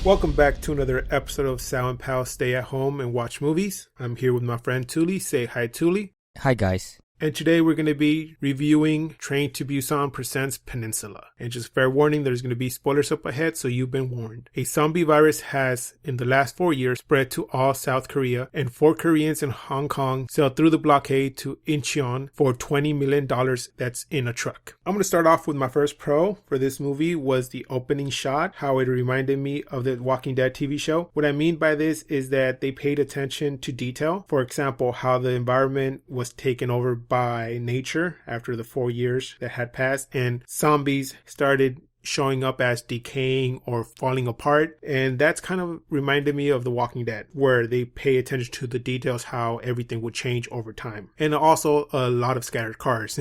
Welcome back to another episode of Sal and Pal Stay at Home and Watch Movies. I'm here with my friend Touly. Say hi, Touly. Hi, guys. And today we're going to be reviewing Train to Busan Presents Peninsula. And just fair warning, there's going to be spoilers up ahead, so you've been warned. A zombie virus has, in the last 4 years, spread to all South Korea, and 4 Koreans in Hong Kong sailed through the blockade to Incheon for $20 million that's in a truck. I'm going to start off with my first pro for this movie was the opening shot, how it reminded me of the Walking Dead TV show. What I mean by this is that they paid attention to detail. For example, how the environment was taken over by nature after the 4 years that had passed, and zombies started showing up as decaying or falling apart. And that's kind of reminded me of The Walking Dead, where they pay attention to the details, how everything would change over time. And also a lot of scattered cars.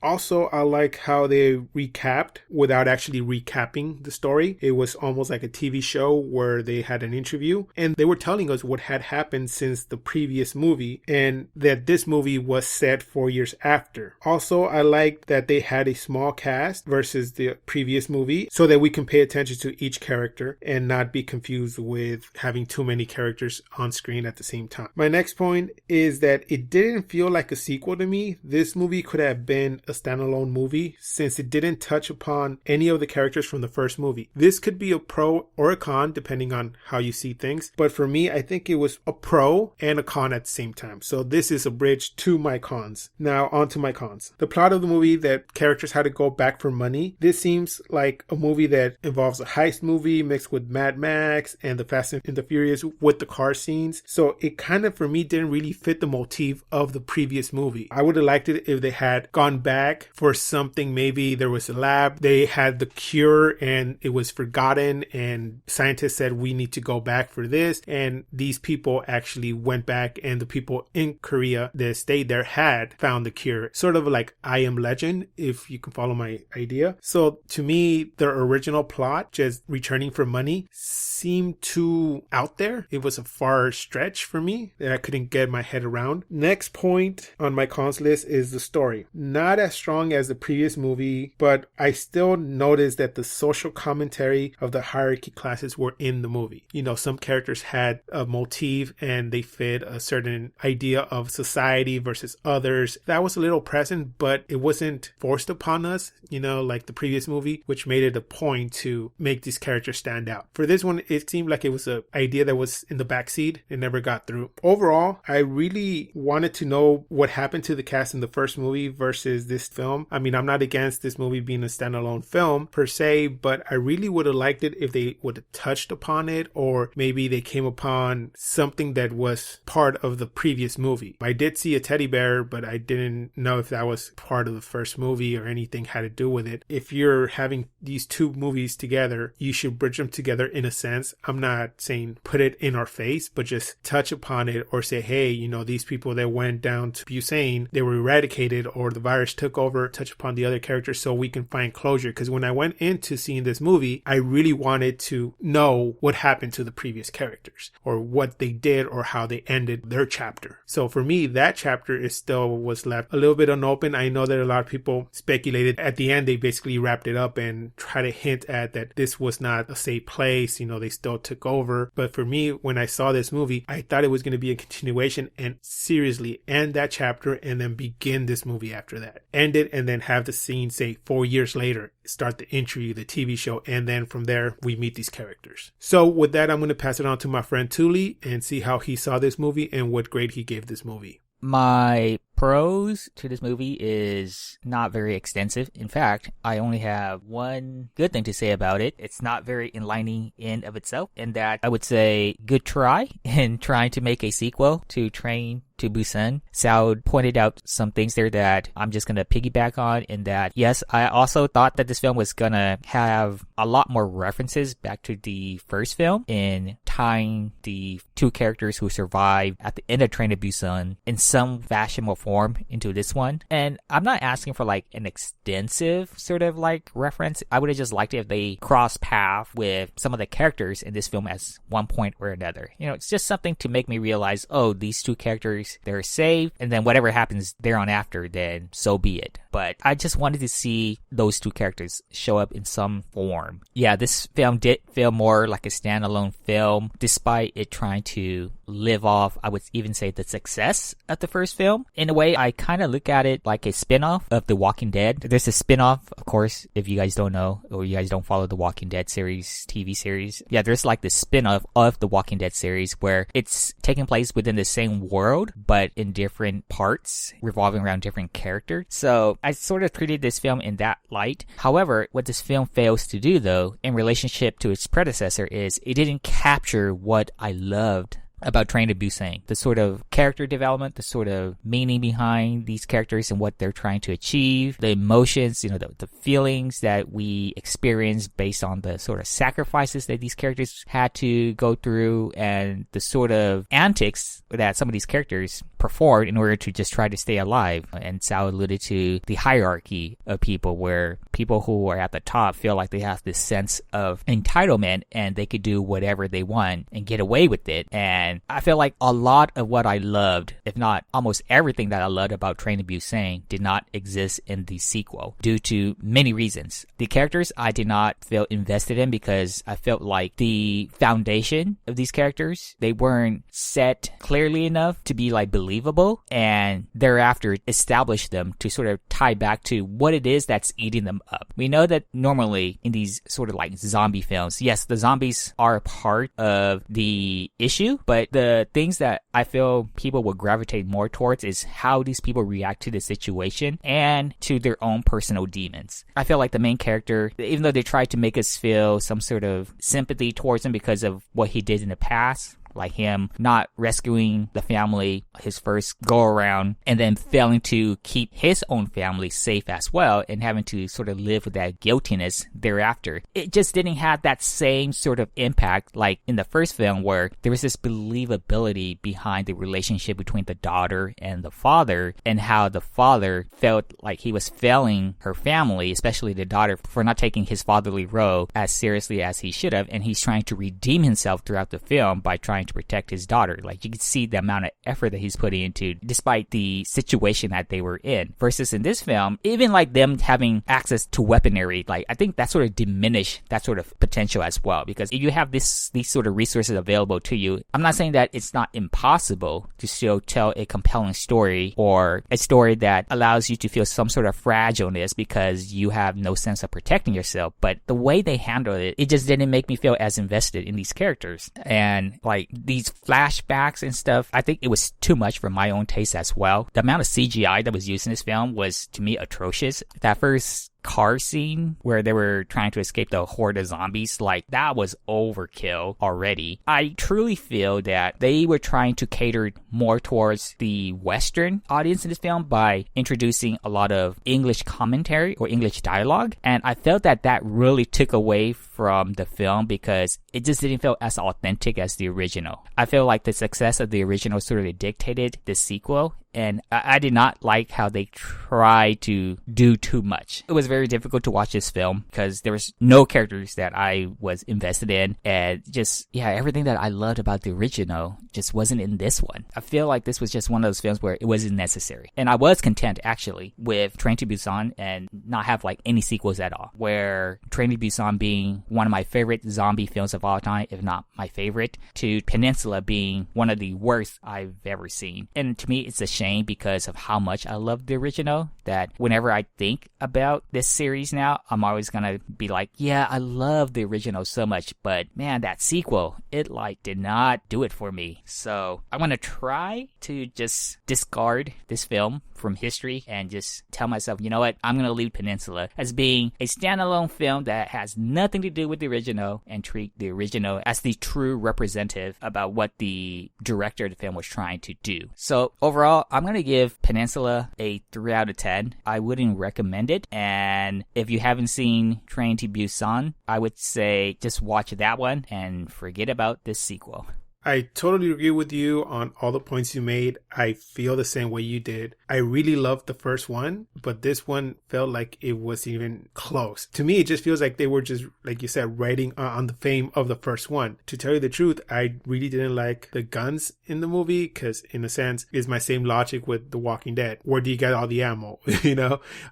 Also, I like how they recapped without actually recapping the story. It was almost like a TV show where they had an interview and they were telling us what had happened since the previous movie, and that this movie was set 4 years after. Also, I liked that they had a small cast versus the previous movie, so that we can pay attention to each character and not be confused with having too many characters on screen at the same time. My next point is that it didn't feel like a sequel to me. This movie could have been a standalone movie since it didn't touch upon any of the characters from the first movie. This could be a pro or a con depending on how you see things, but for me, I think it was a pro and a con at the same time. So this is a bridge to my cons. Now on to my cons. The plot of the movie, that characters had to go back for money. This seems like a movie that involves a heist movie mixed with Mad Max and the Fast and the Furious with the car scenes. So it kind of, for me, didn't really fit the motif of the previous movie. I would have liked it if they had gone back for something. Maybe there was a lab, they had the cure and it was forgotten, and scientists said we need to go back for this, and these people actually went back, and the people in Korea that stayed there had found the cure. Sort of like I Am Legend, if you can follow my idea. So to me, their original plot, just returning for money, seemed too out there. It was a far stretch for me that I couldn't get my head around. Next point on my cons list is the story. Not as strong as the previous movie, but I still noticed that the social commentary of the hierarchy classes were in the movie. You know, some characters had a motif and they fit a certain idea of society versus others. That was a little present, but it wasn't forced upon us, you know, like the previous movie, which made it a point to make these characters stand out. For this one, it seemed like it was an idea that was in the backseat. It never got through. Overall, I really wanted to know what happened to the cast in the first movie versus this film. I mean, I'm not against this movie being a standalone film per se, but I really would have liked it if they would have touched upon it, or maybe they came upon something that was part of the previous movie. I did see a teddy bear, but I didn't know if that was part of the first movie or anything had to do with it. If you're having these two movies together, you should bridge them together in a sense. I'm not saying put it in our face, but just touch upon it, or say, hey, you know, these people that went down to Busan, they were eradicated or the virus took over, touch upon the other characters so we can find closure. Because when I went into seeing this movie, I really wanted to know what happened to the previous characters, or what they did, or how they ended their chapter. So for me, that chapter is still was left a little bit unopened. I know that a lot of people speculated at the end they basically wrapped it up and try to hint at that this was not a safe place, you know, they still took over. But for me, when I saw this movie, I thought it was going to be a continuation and seriously end that chapter and then begin this movie after that. End it and then have the scene, say 4 years later, start the interview, the TV show, and then from there we meet these characters. So with that, I'm going to pass it on to my friend Touly and see how he saw this movie and what grade he gave this movie. My pros to this movie is not very extensive. In fact, I only have one good thing to say about it. It's not very enlightening in of itself, and that I would say good try in trying to make a sequel to Train to Busan. Sal pointed out some things there that I'm just going to piggyback on, in that, yes, I also thought that this film was going to have a lot more references back to the first film in tying the two characters who survived at the end of Train to Busan in some fashion or form into this one. And I'm not asking for like an extensive sort of like reference. I would have just liked it if they cross path with some of the characters in this film at one point or another. You know, it's just something to make me realize, oh, these two characters, they're safe, and then whatever happens there on after, then so be it. But I just wanted to see those two characters show up in some form. Yeah, this film did feel more like a standalone film, despite it trying to live off, I would even say, the success of the first film. In a way, I kind of look at it like a spin-off of The Walking Dead. There's a spin-off, of course, if you guys don't know, or you guys don't follow The Walking Dead series, TV series. Yeah, there's like this spin-off of The Walking Dead series where it's taking place within the same world, but in different parts, revolving around different characters. So I sort of treated this film in that light. However, what this film fails to do, though, in relationship to its predecessor, is it didn't capture what I loved about Train to Busan. The sort of character development, the sort of meaning behind these characters and what they're trying to achieve, the emotions, you know, the feelings that we experience based on the sort of sacrifices that these characters had to go through, and the sort of antics that some of these characters performed in order to just try to stay alive. And Sal alluded to the hierarchy of people, where people who are at the top feel like they have this sense of entitlement and they could do whatever they want and get away with it. And I feel like a lot of what I loved, if not almost everything that I loved about Train to Busan, did not exist in the sequel due to many reasons. The characters I did not feel invested in because I felt like the foundation of these characters, they weren't set clearly enough to be like believable, and thereafter establish them to sort of tie back to what it is that's eating them up. We know that normally in these sort of like zombie films, yes, the zombies are a part of the issue, but the things that I feel people will gravitate more towards is how these people react to the situation and to their own personal demons. I feel like the main character, even though they try to make us feel some sort of sympathy towards him because of what he did in the past, like him not rescuing the family his first go around and then failing to keep his own family safe as well and having to sort of live with that guiltiness thereafter. It just didn't have that same sort of impact like in the first film, where there was this believability behind the relationship between the daughter and the father, and how the father felt like he was failing her family, especially the daughter, for not taking his fatherly role as seriously as he should have. And he's trying to redeem himself throughout the film by trying to protect his daughter. Like, you can see the amount of effort that he's putting into despite the situation that they were in. Versus in this film, even like them having access to weaponry, like I think that sort of diminished that sort of potential as well. Because if you have these sort of resources available to you, I'm not saying that it's not impossible to still tell a compelling story, or a story that allows you to feel some sort of fragileness because you have no sense of protecting yourself. But the way they handled it, it just didn't make me feel as invested in these characters. And like these flashbacks and stuff, I think it was too much for my own taste as well. The amount of CGI that was used in this film was, to me, atrocious. That first car scene where they were trying to escape the horde of zombies, like that was overkill already. I truly feel that they were trying to cater more towards the Western audience in this film by introducing a lot of English commentary or English dialogue, and I felt that that really took away from the film because it just didn't feel as authentic as the original. I feel like the success of the original sort of dictated the sequel, and I did not like how they tried to do too much. It was very difficult to watch this film because there was no characters that I was invested in, and just, yeah, everything that I loved about the original just wasn't in this one. I feel like this was just one of those films where it wasn't necessary. And I was content, actually, with Train to Busan and not have like any sequels at all. Where Train to Busan being one of my favorite zombie films of all time, if not my favorite, to Peninsula being one of the worst I've ever seen. And to me, it's a shame because of how much I love the original, that whenever I think about this series now, I'm always gonna be like, yeah, I love the original so much, but man, that sequel, it like did not do it for me. So I'm gonna try to just discard this film from history and just tell myself, you know what, I'm gonna leave Peninsula as being a standalone film that has nothing to do with the original, and treat the original as the true representative about what the director of the film was trying to do. So overall, I'm going to give Peninsula a 3 out of 10. I wouldn't recommend it. And if you haven't seen Train to Busan, I would say just watch that one and forget about this sequel. I totally agree with you on all the points you made. I feel the same way you did. I really loved the first one, but this one felt like it wasn't even close. To me, it just feels like they were just, like you said, riding on the fame of the first one. To tell you the truth, I really didn't like the guns in the movie because, in a sense, it's my same logic with The Walking Dead. Where do you get all the ammo?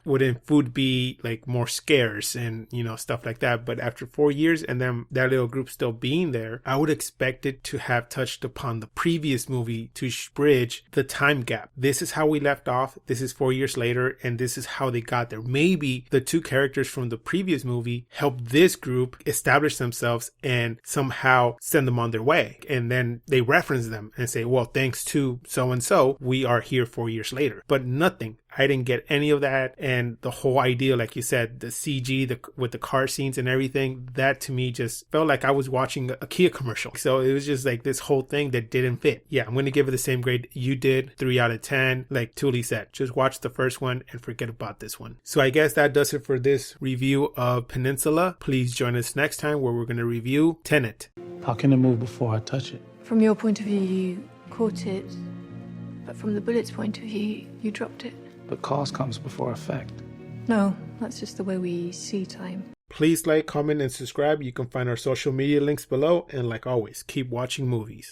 Wouldn't food be like more scarce and, stuff like that? But after 4 years and then that little group still being there, I would expect it to have touched upon the previous movie to bridge the time gap. This is how we left off. This is 4 years later, and this is how they got there. Maybe the two characters from the previous movie helped this group establish themselves and somehow send them on their way. And then they reference them and say, well, thanks to so-and-so, we are here 4 years later. But nothing. I didn't get any of that. And the whole idea, like you said, the CG, with the car scenes and everything, that to me just felt like I was watching a Kia commercial. So it was just like this whole thing that didn't fit. Yeah, I'm going to give it the same grade you did, 3 out of 10. Like Touly said, just watch the first one and forget about this one. So I guess that does it for this review of Peninsula. Please join us next time where we're going to review Tenet. How can it move before I touch it? From your point of view, you caught it. But from the bullet's point of view, you dropped it. But cause comes before effect. No, that's just the way we see time. Please like, comment, and subscribe. You can find our social media links below. And like always, keep watching movies.